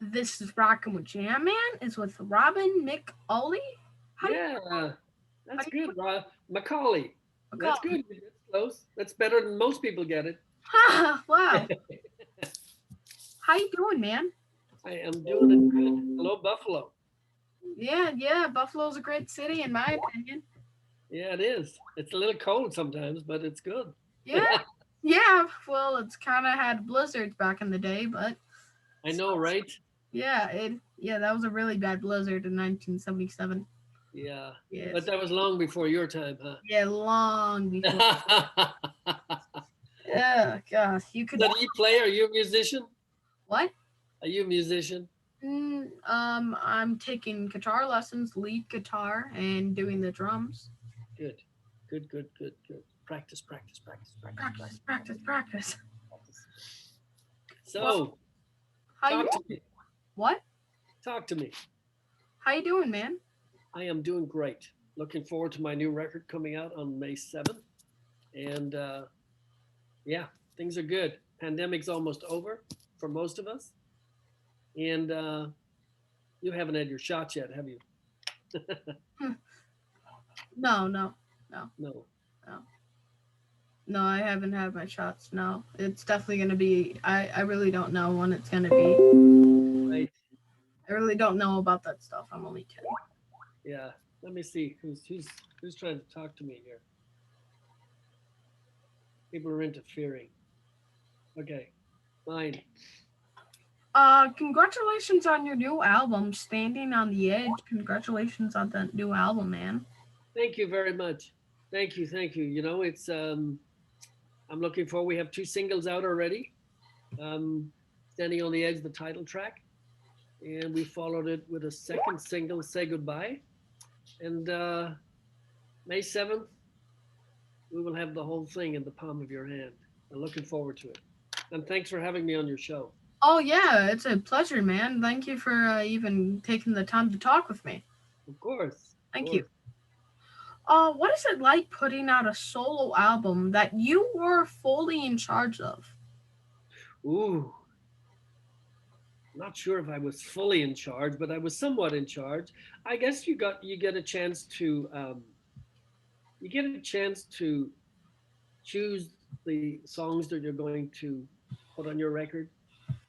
This is Rockin' with Jam Man. It's with Robin McAuley. How do Yeah, how that's do you good. McCauley. That's McAuley? good. That's close. That's better than most people get it. Ha! Wow. How you doing, man? I am doing it good. Hello, Buffalo. Yeah, yeah. Buffalo's a great city, in my opinion. Yeah, it is. It's a little cold sometimes, but it's good. Yeah, yeah. Well, it's kind of had blizzards back in the day, but I know, right? yeah, that was a really bad blizzard in 1977. Yeah, but Yes. that was long before your time, Yeah, long before. huh? Yeah, gosh, you could. So do you play? Are you a musician? What? Are you a musician? I'm taking guitar lessons, lead guitar, and doing the drums. Good, good, good, good, good. Practice, practice, practice, practice, Practice, practice, practice, practice. practice. Well, So, how you? talk to me. What? Talk to me. How you doing, man? I am doing great. Looking forward to my new record coming out on May 7th. And yeah, things are good. Pandemic's almost over for most of us. And you haven't had your shots yet, have you? Hmm. No, no, no, No. no, no. I haven't had my shots. No, it's definitely gonna be. I really don't know when it's gonna be. Right. I really don't know about that stuff. I'm only 10. Yeah. Let me see who's trying to talk to me here. People are interfering. Okay. Fine. Congratulations on your new album, Standing on the Edge. Congratulations on that new album, man. Thank you very much. Thank you. Thank you. You know, it's I'm looking forward. We have two singles out already. Standing on the Edge, the title track, and we followed it with a second single, Say Goodbye. And May 7th, we will have the whole thing in the palm of your hand. I'm looking forward to it. And thanks for having me on your show. Oh yeah, it's a pleasure, man. Thank you for even taking the time to talk with me. Of course, of Thank you. course. What is it like putting out a solo album that you were fully in charge of? Ooh, not sure if I was fully in charge, but I was somewhat in charge. I guess you get a chance to choose the songs that you're going to put on your record.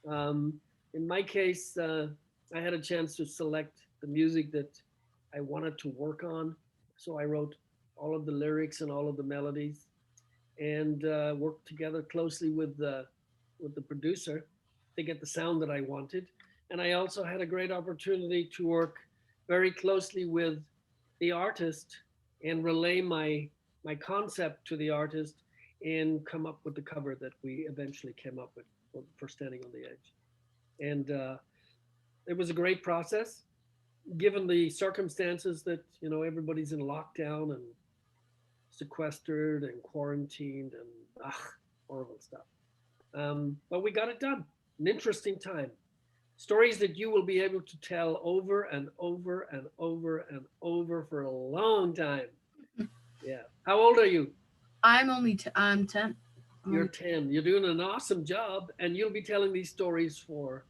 Um, in my case, I had a chance to select the music that I wanted to work on. So I wrote all of the lyrics and all of the melodies, and worked together closely with the producer to get the sound that I wanted. And I also had a great opportunity to work very closely with the artist and relay my concept to the artist and come up with the cover that we eventually came up with for Standing on the Edge. And it was a great process, given the circumstances that everybody's in lockdown and sequestered and quarantined and horrible stuff. But we got it done. An interesting time. Stories that you will be able to tell over and over and over and over for a long time. Yeah. How old are you? I'm 10. I'm You're only 10. You're doing an awesome job, and you'll be telling these stories for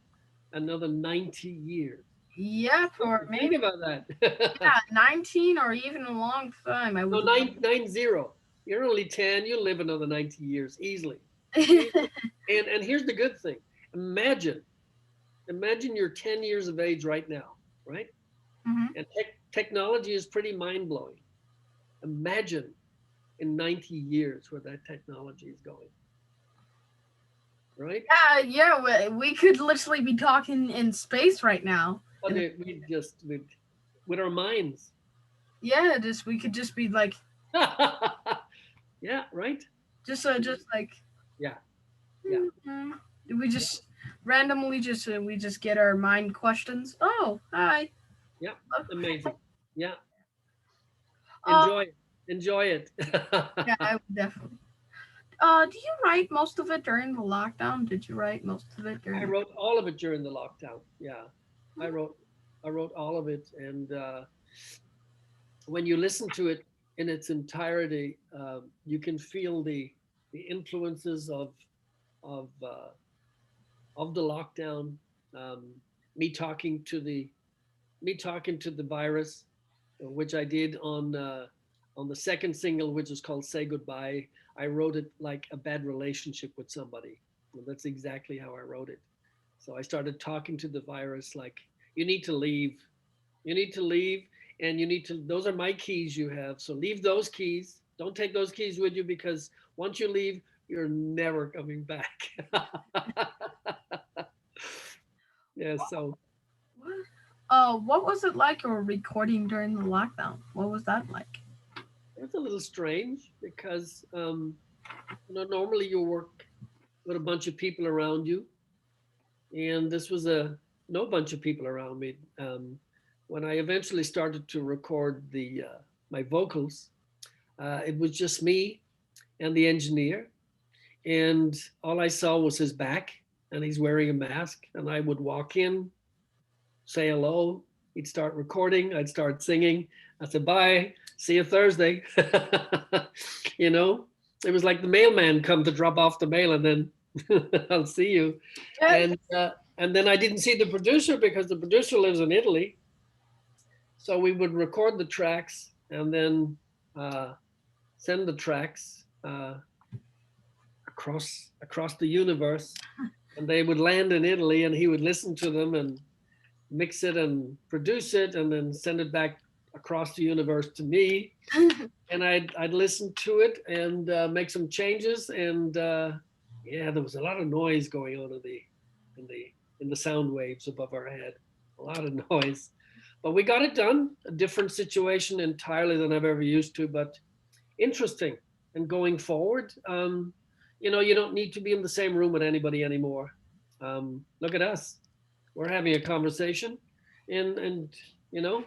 another 90 years. yeah, for Think maybe about that. 19 or even a long time. I No, would love. nine zero. You're only 10. You'll live another 90 years easily. Mhm. Easily. And here's the good thing. Imagine, imagine you're 10 years of age right now, right? And technology is pretty mind blowing. Imagine in 90 years where that technology is going, right? Yeah. We could literally be talking in space right now. But And we just with our minds. yeah, just we could just be like, Yeah, right. just like, Yeah, yeah, mm-hmm. We yeah, just randomly we just get our mind questions. Oh, hi. yeah. Amazing. Yeah, Uh, enjoy it. Enjoy it. yeah, I would definitely. Do you write most of it during the lockdown? Did you write most of it I during? wrote all of it during the lockdown. Yeah, I wrote I wrote all of it, and when you listen to it in its entirety, you can feel the influences of of the lockdown. Um, me talking to the me talking to the virus, which I did on the second single, which is called "Say Goodbye." I wrote it like a bad relationship with somebody. Well, that's exactly how I wrote it. So I started talking to the virus like, "You need to leave. You need to leave, and you need to. Those are my keys you have. So leave those keys. Don't take those keys with you because once you leave, you're never coming back." Yeah. So What? What was it like or recording during the lockdown? What was that like? it's a little strange because normally you work with a bunch of people around you, and this was a no bunch of people around me. When I eventually started to record the my vocals, it was just me and the engineer, and all I saw was his back, and he's wearing a mask. And I would walk in, say hello. He'd start recording. I'd start singing. I said, bye. See you Thursday. you know, it was like the mailman come to drop off the mail and then I'll see you. Yeah. And then I didn't see the producer because the producer lives in Italy. So we would record the tracks and then uh, send the tracks across the universe, and they would land in Italy, and he would listen to them and mix it and produce it and then send it back across the universe to me, and I'd listen to it and make some changes, and yeah, there was a lot of noise going on in the in the sound waves above our head, a lot of noise, but we got it done. A different situation entirely than I've ever used to, but interesting. And going forward, you don't need to be in the same room with anybody anymore. Look at us, we're having a conversation, and you know,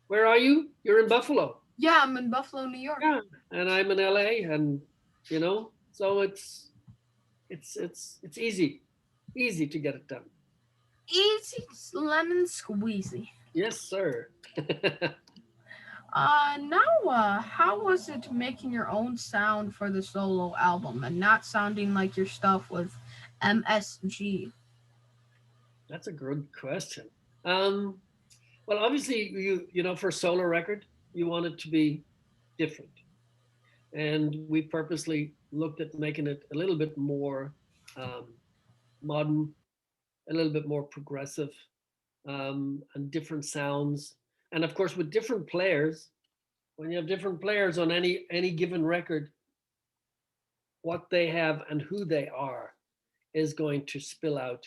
where are you? You're in Buffalo. Yeah, I'm in Buffalo, New York. Yeah, and I'm in LA, and so it's easy to get it done. Easy lemon squeezy. Yes, sir. Now, how was it making your own sound for the solo album and not sounding like your stuff with MSG? That's a good question. Um, well, obviously, for a solo record, you want it to be different, and we purposely looked at making it a little bit more um, modern, a little bit more progressive, and different sounds. And of course, with different players, when you have different players on any given record, what they have and who they are is going to spill out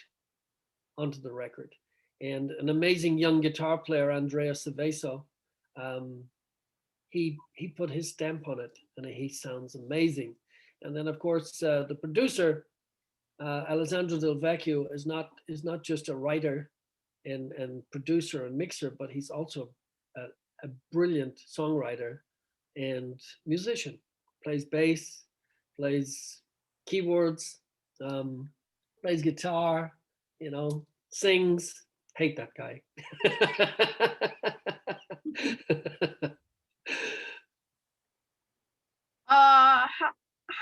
onto the record. And an amazing young guitar player, Andrea Ceveso, um, he put his stamp on it, and he sounds amazing. And then, of course, the producer, Alessandro Del Vecchio, is not just a writer and producer and mixer, but he's also a, a brilliant songwriter and musician. Plays bass, plays keyboards, um, plays guitar, sings. Hate that guy.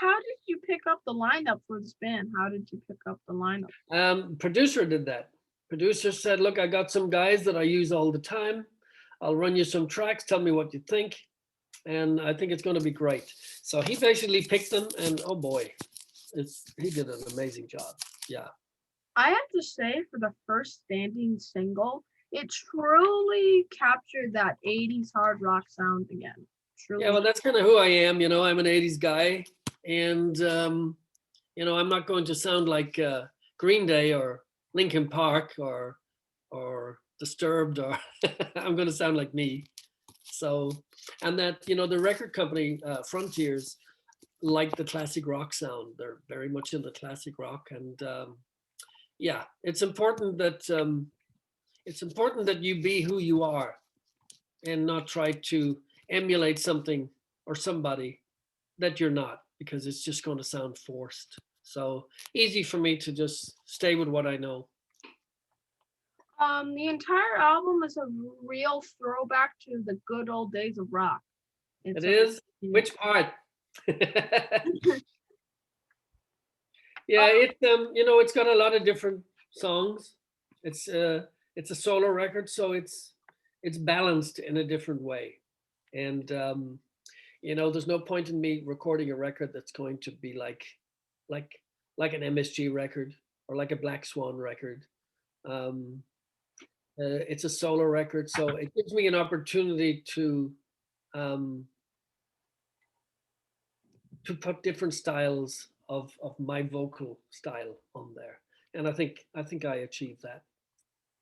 How did you pick up the lineup for this band? How did you pick up the lineup? Producer did that. Producer said, "Look, I got some guys that I use all the time. I'll run you some tracks. Tell me what you think, and I think it's going to be great." So he basically picked them, and oh boy, he did an amazing job. Yeah. I have to say, for the first standing single, it truly captured that 80s hard rock sound again. Yeah, Truly. well, that's kind of who I am. I'm an '80s guy, and I'm not going to sound like Green Day or Linkin Park or Disturbed, or I'm going to sound like me. So, and that the record company Frontiers like the classic rock sound. They're very much into classic rock, and yeah, it's important that you be who you are and not try to emulate something or somebody that you're not, because it's just going to sound forced. So easy for me to just stay with what I know. The entire album is a real throwback to the good old days of rock. It It's a is. Which part? Yeah, it's got a lot of different songs. It's it's a solo record, so it's balanced in a different way. And there's no point in me recording a record that's going to be like like an MSG record or like a Black Swan record. Um, it's a solo record, so it gives me an opportunity um, to put different styles of my vocal style on there, and I think I achieved that.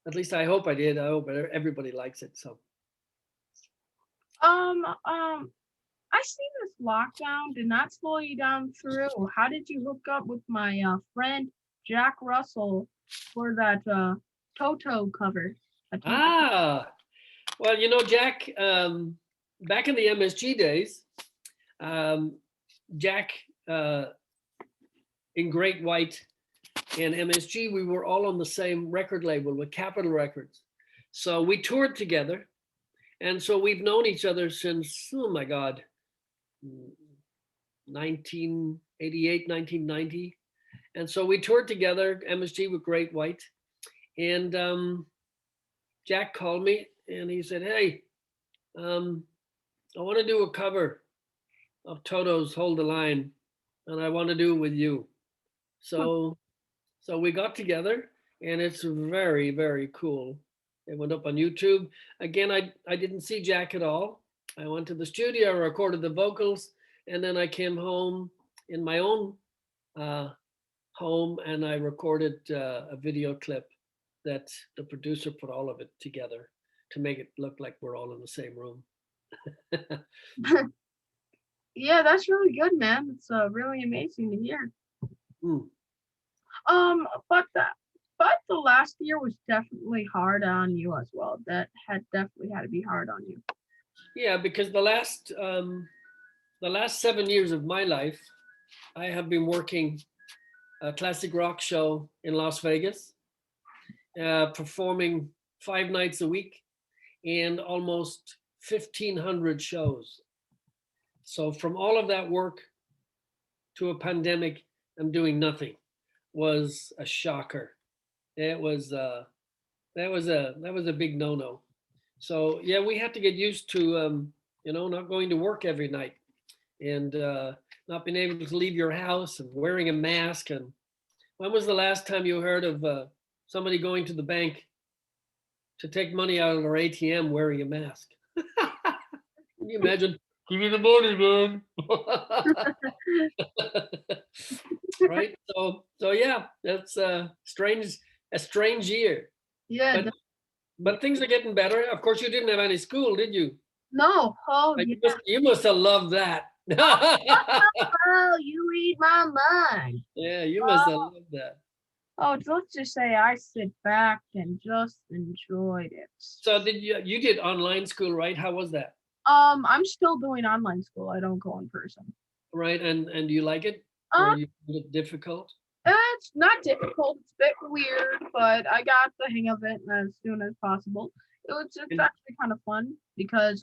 At least I hope I did. I hope everybody likes it. So I see this lockdown did not slow you down through. How did you hook up with my friend Jack Russell for that Toto cover? A Toto. ah, well, Jack, back in the MSG days, um, Jack uh, in Great White and MSG, we were all on the same record label with Capitol Records. So we toured together. And so we've known each other since, oh my God, 1988, 1990. And so we toured together, MSG with Great White. And Jack called me and he said, hey, I want to do a cover of Toto's Hold the Line, and I want to do it with you. So so we got together, and it's very, very cool. It went up on YouTube. Again, I didn't see Jack at all. I went to the studio, recorded the vocals, and then I came home in my own uh, home and I recorded a video clip that the producer put all of it together to make it look like we're all in the same room. Yeah, that's really good, man. It's really amazing to hear. Mm. But the last year was definitely hard on you as well. That had definitely had to be hard on you. Yeah, because the last 7 years of my life, I have been working a classic rock show in Las Vegas, performing 5 nights a week and almost 1,500 shows. So from all of that work to a pandemic, I'm doing nothing was a shocker. It was that was a big no-no. So yeah, we had to get used to not going to work every night and not being able to leave your house and wearing a mask. And when was the last time you heard of somebody going to the bank to take money out of their ATM wearing a mask? Can you imagine? Give me the money, man. Right? So yeah, that's a strange year. Yeah. But but things are getting better. Of course, you didn't have any school, did you? No. Oh You yeah. must, you must have loved that. Oh, you read my mind. Yeah, you must have Oh, loved that. oh, let's just say I sit back and just enjoyed it. So you did online school, right? How was that? I'm still doing online school. I don't go in person. Right, and you like it, or Um, you find it difficult? it's not difficult. It's a bit weird, but I got the hang of it as soon as possible. It's And, actually kind of fun because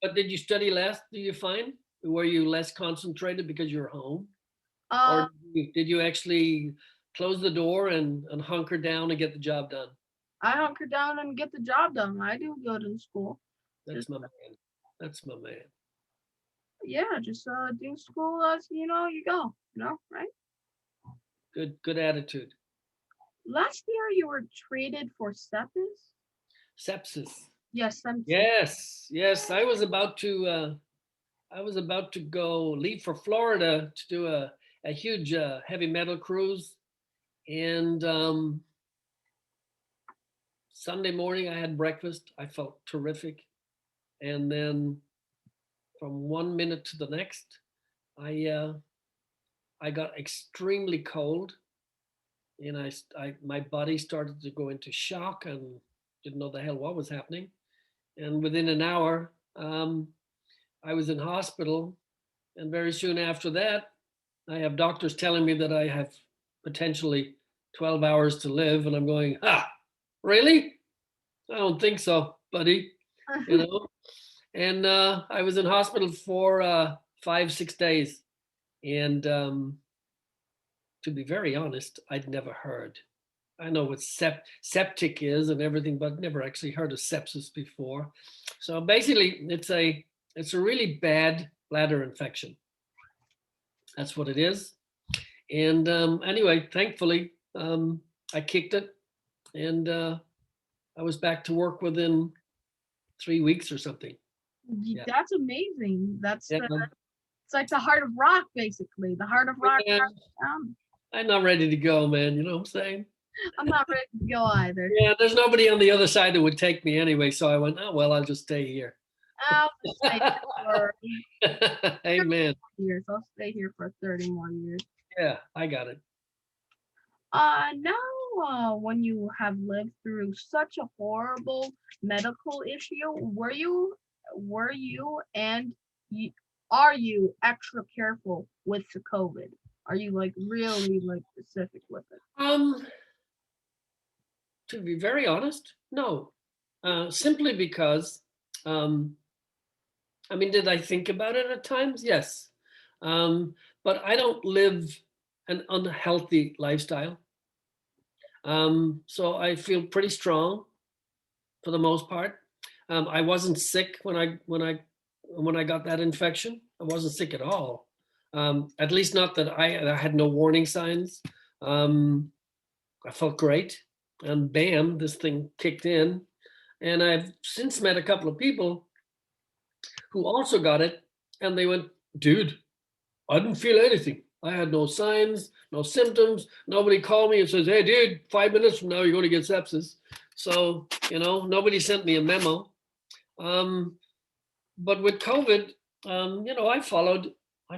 but did you study less? Do you find were you less concentrated because you're home, or uh did you actually close the door and hunker down and get the job done? I hunker down and get the job done. I do good in school. That's Just my man. That's my man. yeah, just do school as you go. Right? Good attitude. Last year you were traded for sepsis. Sepsis. Yes, sepsis. Yes, yes. I was about to go leave for Florida to do a huge heavy metal cruise, and Sunday morning I had breakfast. I felt terrific, and then from 1 minute to the next, I got extremely cold, and my body started to go into shock and didn't know the hell what was happening. And within an hour, I was in hospital, and very soon after that, I have doctors telling me that I have potentially 12 hours to live, and I'm going, really? I don't think so, buddy. You know. And I was in hospital for 5, 6 days, and to be very honest, I'd never heard. I know what septic is and everything, but never actually heard of sepsis before. So basically, it's a really bad bladder infection. That's what it is. And anyway, thankfully, I kicked it, and I was back to work within 3 weeks or something. Yeah. That's amazing. Yeah. It's like the heart of rock, basically. The heart of rock. Yeah, I'm not ready to go, man. You know what I'm saying? I'm not ready to go either. Yeah, there's nobody on the other side that would take me anyway. So I went, oh, well, I'll just stay here. I'll just stay here for Amen. years. I'll stay here for 30 more years. Yeah, I got it. Now, when you have lived through such a horrible medical issue, are you extra careful with the COVID? Are you like really like specific with it? To be very honest, no. Simply because, I mean, did I think about it at times? Yes. But I don't live an unhealthy lifestyle. So I feel pretty strong for the most part. I wasn't sick when I got that infection. I wasn't sick at all. At least not that I had no warning signs. I felt great, and bam, this thing kicked in. And I've since met a couple of people who also got it, and they went, dude, I didn't feel anything. I had no signs, no symptoms. Nobody called me and says, hey, dude, 5 minutes from now, you're going to get sepsis. So, nobody sent me a memo. But with COVID, I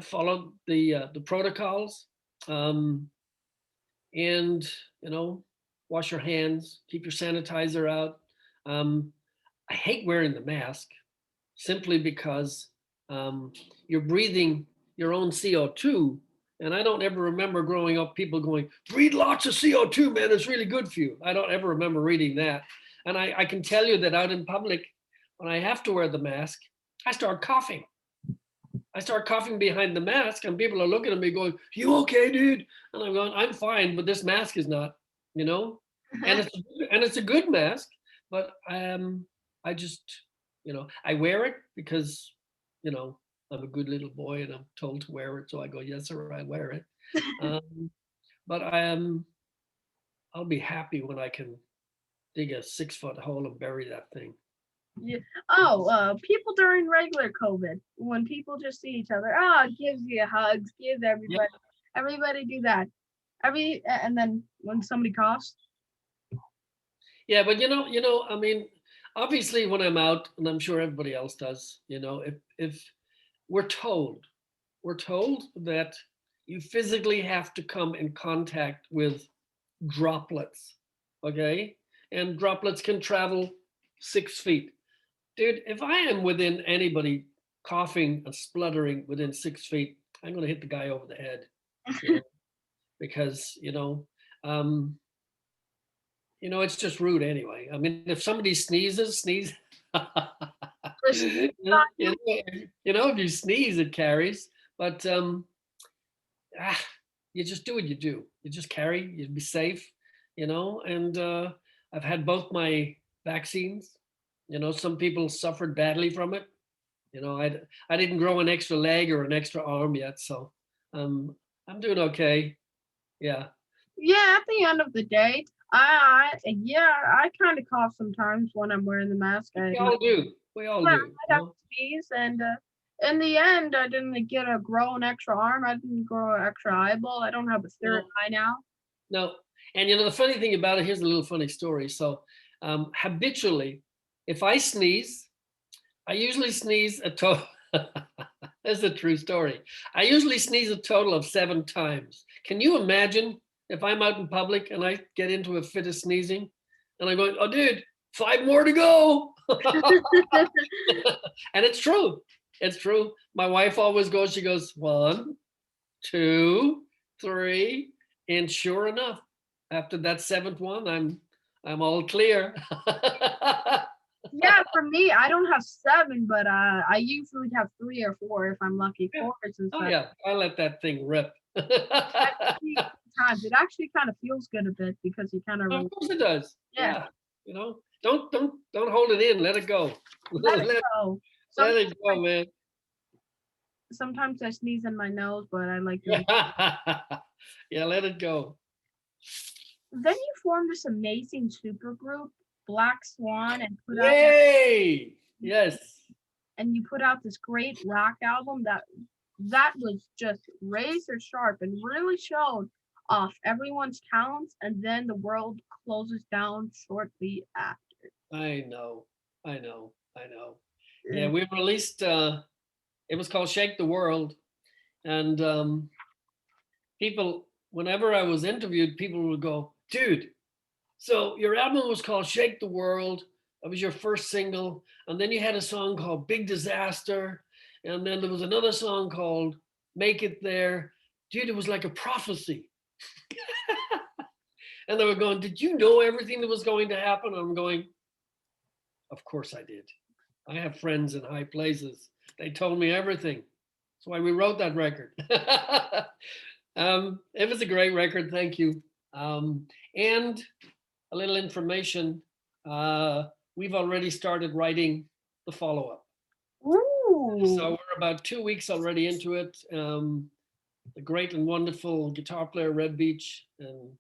followed the protocols, and, wash your hands, keep your sanitizer out. I hate wearing the mask simply because you're breathing your own CO2. And I don't ever remember growing up people going, breathe lots of CO2, man, it's really good for you. I don't ever remember reading that. And I can tell you that out in public, when I have to wear the mask, I start coughing. I start coughing behind the mask, and people are looking at me going, you okay, dude? And I'm going, I'm fine, but this mask is not, and it's a good mask, but I just, I wear it because, I'm a good little boy and I'm told to wear it. So I go, yes, sir, I wear it. But I'll be happy when I can dig a 6-foot hole and bury that thing. Yeah. People during regular COVID, when people just see each other, gives you hugs, gives everybody, everybody do that. And then when somebody coughs. Yeah, but I mean, obviously when I'm out, and I'm sure everybody else does, if we're told that you physically have to come in contact with droplets, okay? And droplets can travel 6 feet. Dude, if I am within anybody coughing and spluttering within 6 feet, I'm going to hit the guy over the head. Because, it's just rude anyway. I mean, if somebody sneezes, if you sneeze, it carries. But you just do what you do. You just carry, you be safe, and I've had both my vaccines. Some people suffered badly from it. I didn't grow an extra leg or an extra arm yet, so I'm doing okay. Yeah. Yeah, at the end of the day, I kind of cough sometimes when I'm wearing the mask. We all do. I have to sneeze, and in the end, I didn't grow an extra arm. I didn't grow an extra eyeball. I don't have a third eye now. No, and the funny thing about it, here's a little funny story. So, habitually, if I sneeze, I usually sneeze a total. That's a true story. I usually sneeze a total of 7 times. Can you imagine if I'm out in public and I get into a fit of sneezing, and I'm going, oh, dude, 5 more to go. And it's true. It's true. My wife always goes, she goes, 1, 2, 3. And sure enough, after that 7th one, I'm all clear. Yeah, for me, I don't have 7, but I usually have 3 or 4 if I'm lucky. 4 is Oh yeah, I let that thing rip. times. It actually kind of feels good a bit because you kind of Of course it does. yeah, Yeah. You know, don't hold it in. Let it go. let it let, go. let Sometimes, it go, man. sometimes I sneeze in my nose, but I like to. Yeah, let it go. Then you formed this amazing supergroup, Black Swan, Yay! Yes. and you put out this great rock album that was just razor sharp and really showed off everyone's talents. And then the world closes down shortly after. I know. I know. I know. Yeah, Eh, we released it was called Shake the World. And people, whenever I was interviewed, people would go, dude, so your album was called Shake the World. That was your first single. And then you had a song called Big Disaster. And then there was another song called Make It There. Dude, it was like a prophecy. And they were going, did you know everything that was going to happen? I'm going, of course I did. I have friends in high places. They told me everything. That's why we wrote that record. It was a great record. Thank you. And a little information. We've already started writing the follow-up. Ooh. So we're about 2 weeks already into it. The great and wonderful guitar player Red Beach and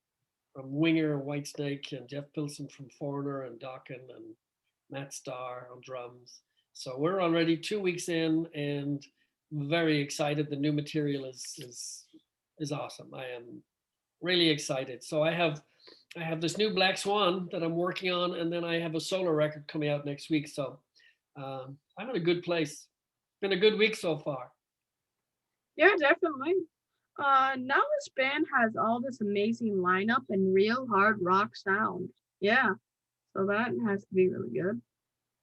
from Winger and Whitesnake and Jeff Pilson from Foreigner and Dokken and Matt Starr on drums. So we're already 2 weeks in and very excited. The new material is awesome. I am really excited. So I have this new Black Swan that I'm working on, and then I have a solo record coming out next week. So I'm in a good place. Been a good week so far. Yeah, definitely. Now this band has all this amazing lineup and real hard rock sound. Yeah, so that has to be really good.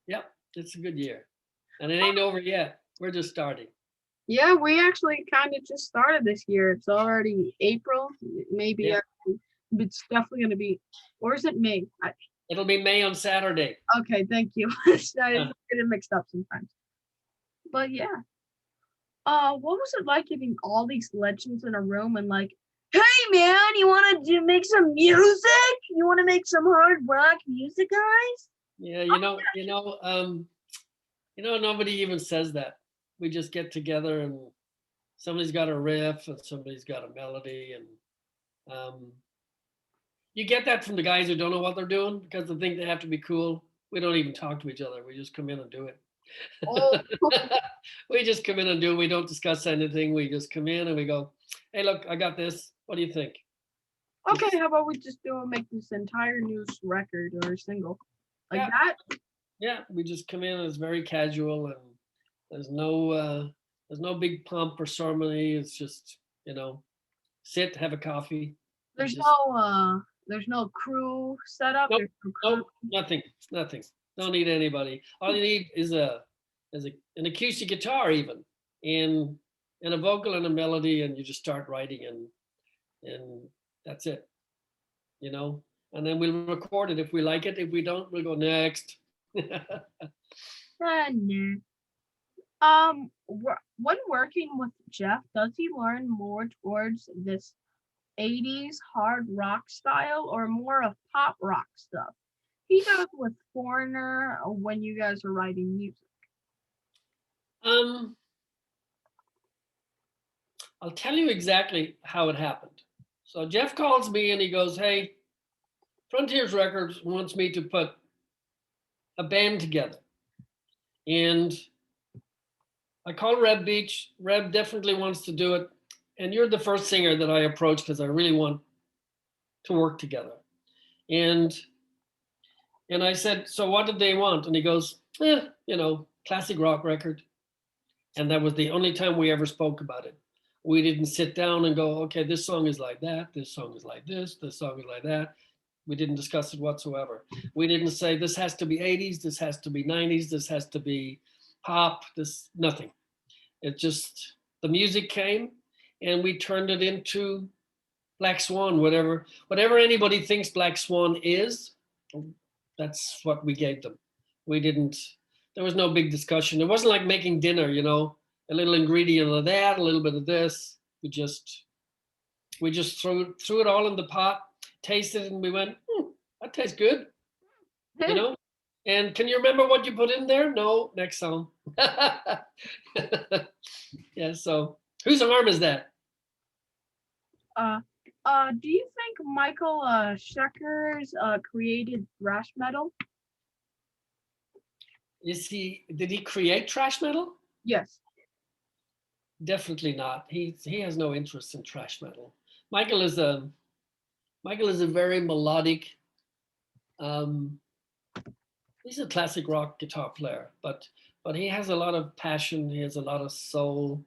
Yep, it's a good year, and it ain't over yet. We're just starting. Yeah, we actually kind of just started this year. It's already April, maybe. Yeah, It's definitely going to be, or is it May? it'll be May on Saturday. Okay, thank you. I Yeah. get it mixed up sometimes. But yeah, what was it like getting all these legends in a room and like, hey man, you want to make some music? You want to make some hard rock music, guys? Yeah, nobody even says that. We just get together and somebody's got a riff and somebody's got a melody, and you get that from the guys who don't know what they're doing because they think they have to be cool. We don't even talk to each other. We just come in and do it. Oh, We just come in and do it. We don't discuss anything. We just come in and we go, hey, look, I got this. What do you think? okay. How about we just make this entire new record or single like Yeah, that? yeah. We just come in. It's very casual, and there's no big pomp or ceremony. It's just sit, have a coffee, and There's just no crew setup. nope, There's no crew. nope, nothing. Don't need anybody. All you need is an acoustic guitar even, and a vocal and a melody, and you just start writing, and that's it. You know, and then we'll record it if we like it. If we don't, we'll go next. Nah. When working with Jeff, does he learn more towards this 80s hard rock style or more of pop rock stuff? He does with Foreigner when you guys are writing music. um, I'll tell you exactly how it happened. So Jeff calls me and he goes, "Hey, Frontiers Records wants me to put a band together," and I called Reb Beach. Reb definitely wants to do it, and you're the first singer that I approached because I really want to work together. And I said, "So what did they want?" And he goes, classic rock record. And that was the only time we ever spoke about it. We didn't sit down and go, okay, this song is like that, this song is like this song is like that. We didn't discuss it whatsoever. We didn't say this has to be 80s, this has to be 90s, this has to be pop, this nothing. It just the music came and we turned it into Black Swan, whatever anybody thinks Black Swan is, that's what we gave them. We didn't. There was no big discussion. It wasn't like making dinner, a little ingredient of that, a little bit of this. We just We just threw it all in the pot, tasted it, and we went, that tastes good, you know? And can you remember what you put in there? No, next song. Yeah, so whose arm is that? uh, do you think Michael Schenker's created thrash metal? Did he create thrash metal? Yes. Definitely not. He has no interest in thrash metal. Michael is a Michael is a very melodic, um, he's a classic rock guitar player, but he has a lot of passion. He has a lot of soul.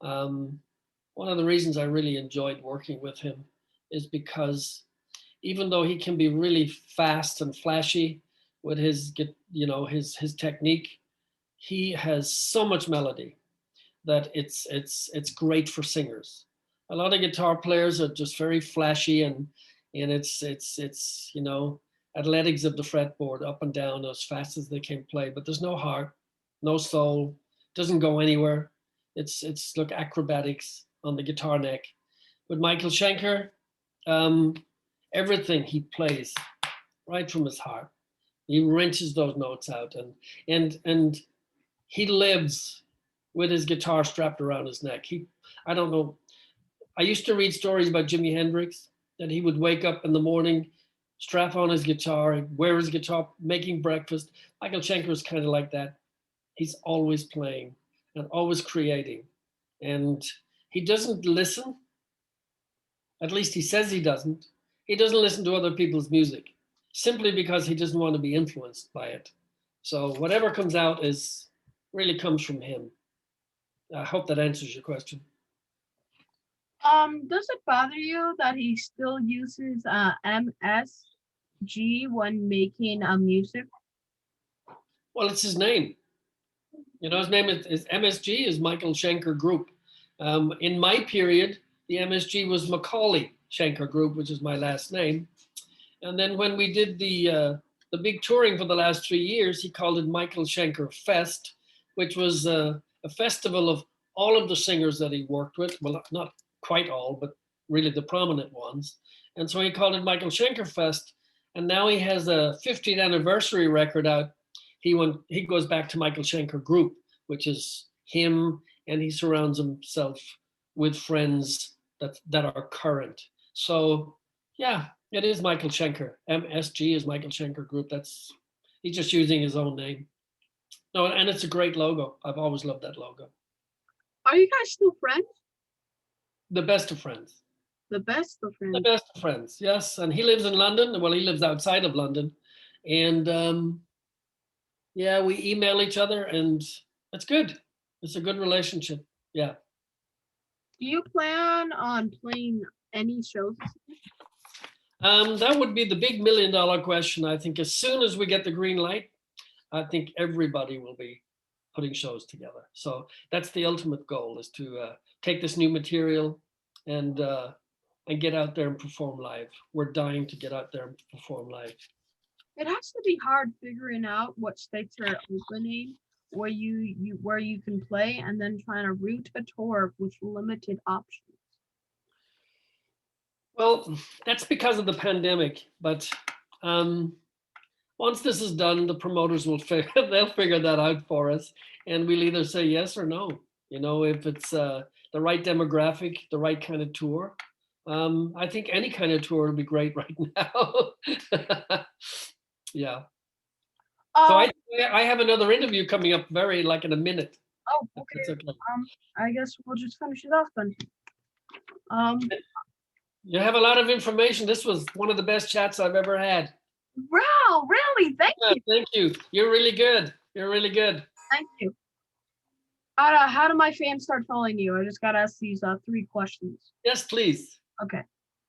Um, One of the reasons I really enjoyed working with him is because even though he can be really fast and flashy with his technique, he has so much melody that it's great for singers. A lot of guitar players are just very flashy and it's athletics of the fretboard up and down as fast as they can play, but there's no heart, no soul, doesn't go anywhere. It's like acrobatics on the guitar neck. With Michael Schenker, um, everything he plays right from his heart. He wrenches those notes out and he lives with his guitar strapped around his neck. I don't know. I used to read stories about Jimi Hendrix that he would wake up in the morning, strap on his guitar, wear his guitar, making breakfast. Michael Schenker is kind of like that. He's always playing and always creating. And he doesn't listen, at least he says he doesn't. He doesn't listen to other people's music simply because he doesn't want to be influenced by it. So whatever comes out is really comes from him. I hope that answers your question. Does it bother you that he still uses MSG when making music? Well, it's his name. His name is MSG is Michael Schenker Group. In my period, the MSG was McAuley Schenker Group, which is my last name. And then when we did the big touring for the last 3 years, he called it Michael Schenker Fest, which was a festival of all of the singers that he worked with. Well, not quite all, but really the prominent ones. And so he called it Michael Schenker Fest. And now he has a 50th anniversary record out. He goes back to Michael Schenker Group, which is him, and he surrounds himself with friends that are current. So yeah, it is Michael Schenker. MSG is Michael Schenker Group. He's just using his own name. No, and it's a great logo. I've always loved that logo. Are you guys still friends? The best of friends. The best of The friends. best of friends. Yes, and he lives in London. Well, he lives outside of London, and yeah, we email each other, and it's good. It's a good relationship. Yeah. Do you plan on playing any shows? That would be the big $1 million question. I think as soon as we get the green light, I think everybody will be putting shows together. So that's the ultimate goal: is to take this new material and get out there and perform live. We're dying to get out there and perform live. It has to be hard figuring out what states are opening where you can play and then trying to route a tour with limited options. Well, that's because of the pandemic. But once this is done, the promoters will they'll figure that out for us, and we'll either say yes or no. If it's the right demographic, the right kind of tour. I think any kind of tour would be great right now. Yeah. So Um, I have another interview coming up very like in a minute. oh, If okay. it's okay. I guess we'll just finish it off then. Um, You have a lot of information. This was one of the best chats I've ever had. wow, really? Thank Yeah, you. thank you. You're really good. You're really good. Thank you. How do my fans start following you? I just gotta ask these 3 questions. Yes, please. Okay.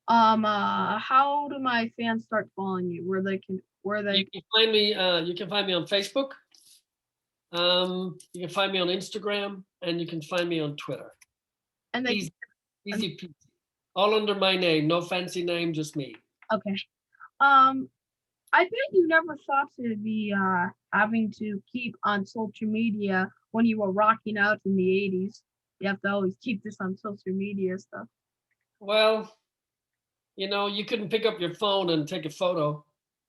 How do my fans start following you? You can find me. You can find me on Facebook. You can find me on Instagram, and you can find me on Twitter. and they Easy, easy peasy. All under my name. No fancy name, just me. okay. I bet you never thought to be having to keep on social media when you were rocking out in the 80s. You have to always keep this on social media stuff. Well, you couldn't pick up your phone and take a photo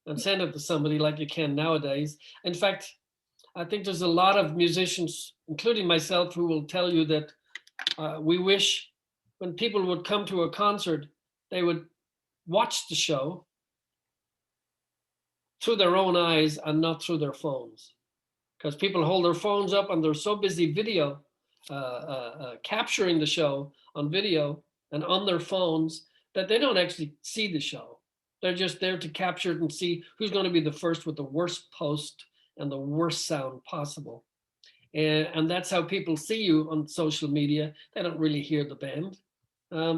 and send it to somebody like you can nowadays. In fact, I think there's a lot of musicians, including myself, who will tell you that we wish when people would come to a concert, they would watch the show through their own eyes and not through their phones. Because people hold their phones up and they're so busy capturing the show on video and on their phones that they don't actually see the show. They're just there to capture it and see who's going to be the first with the worst post and the worst sound possible. And that's how people see you on social media. They don't really hear the band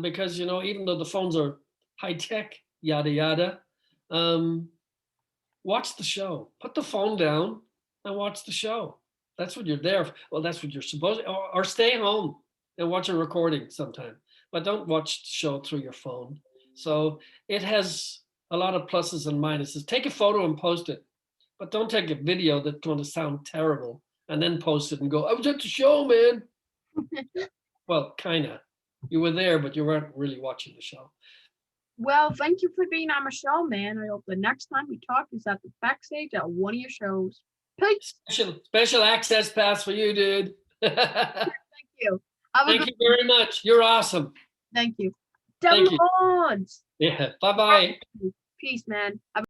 because, even though the phones are high tech, yada, yada, um, watch the show. Put the phone down and watch the show. That's what you're there for. Well, that's what you're supposed to, or stay home and watch a recording sometime, but don't watch the show through your phone. So it has a lot of pluses and minuses. Take a photo and post it, but don't take a video that's going to sound terrible and then post it and go, I was at the show, man. Well, kind of. You were there, but you weren't really watching the show. Well, thank you for being on my show, man. I hope the next time we talk is at the backstage at one of your shows. Peace. Special access pass for you, dude. Thank you. Thank you very much. You're awesome. Thank you. Thank you. Downloads. Yeah. Bye-bye. Peace, man.